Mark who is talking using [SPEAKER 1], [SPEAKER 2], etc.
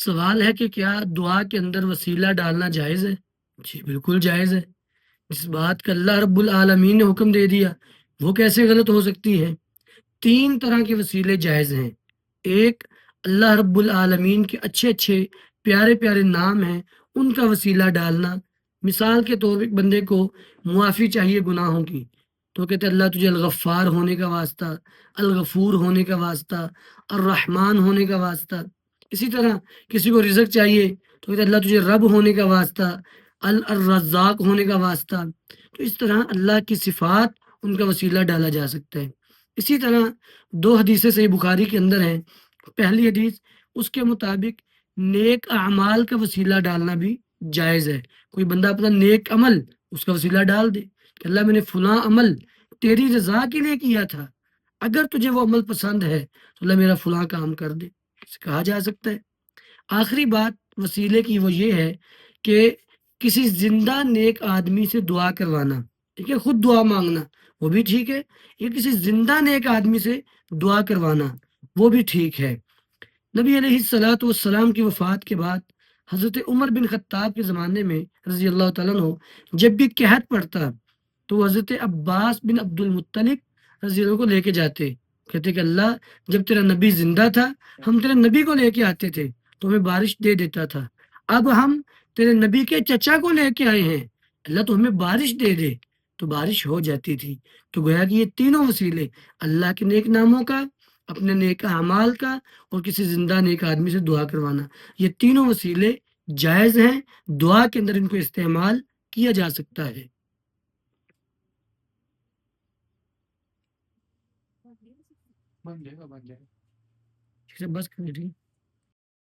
[SPEAKER 1] سوال ہے کہ کیا دعا کے اندر وسیلہ ڈالنا جائز ہے؟ جی بالکل جائز ہے۔ اس بات کا اللہ رب العالمین نے حکم دے دیا، وہ کیسے غلط ہو سکتی ہے؟ 3 طرح کے وسیلے جائز ہیں۔ ایک، اللہ رب العالمین کے اچھے اچھے پیارے پیارے نام ہیں، ان کا وسیلہ ڈالنا۔ مثال کے طور پہ ایک بندے کو معافی چاہیے گناہوں کی، تو کہتے اللہ تجھے الغفار ہونے کا واسطہ، الغفور ہونے کا واسطہ، الرحمن ہونے کا واسطہ۔ اسی طرح کسی کو رزق چاہیے تو کہتے اللہ تجھے رب ہونے کا واسطہ، الرزاق ہونے کا واسطہ۔ تو اس طرح اللہ کی صفات ان کا وسیلہ ڈالا جا سکتا ہے۔ اسی طرح 2 حدیثیں صحیح بخاری کے اندر ہیں۔ پہلی حدیث، اس کے مطابق نیک اعمال کا وسیلہ ڈالنا بھی جائز ہے۔ کوئی بندہ اپنا نیک عمل اس کا وسیلہ ڈال دے کہ اللہ میں نے فلاں عمل تیری رضا کے لیے کیا تھا، اگر تجھے وہ عمل پسند ہے تو اللہ میرا فلاں کام کر دے، اسے کہا جا سکتا ہے۔ آخری بات وسیلے کی وہ یہ ہے کہ کسی زندہ نیک آدمی سے دعا کروانا، ٹھیک ہے، خود دعا مانگنا وہ بھی ٹھیک ہے، یا کسی زندہ نیک آدمی سے دعا کروانا وہ بھی ٹھیک ہے۔ نبی علیہ الصلوۃ والسلام کی وفات کے بعد حضرت عمر بن خطاب کے زمانے میں رضی اللہ تعالیٰ عنہ جب بھی قحط پڑتا تو وہ حضرت عباس بن عبد المطلب رضی اللہ کو لے کے جاتے، کہتے کہ اللہ جب تیرا نبی زندہ تھا ہم تیرے نبی کو لے کے آتے تھے تو ہمیں بارش دے دیتا تھا، اب ہم تیرے نبی کے چچا کو لے کے آئے ہیں، اللہ تو ہمیں بارش دے دے، تو بارش ہو جاتی تھی۔ تو گویا کہ یہ تینوں وسیلے، اللہ کے نیک ناموں کا، اپنے نیک اعمال کا، اور کسی زندہ نیک آدمی سے دعا کروانا، یہ تینوں وسیلے جائز ہیں، دعا کے اندر ان کو استعمال کیا جا سکتا ہے۔ بن جائے گا، بس کرنی تھی۔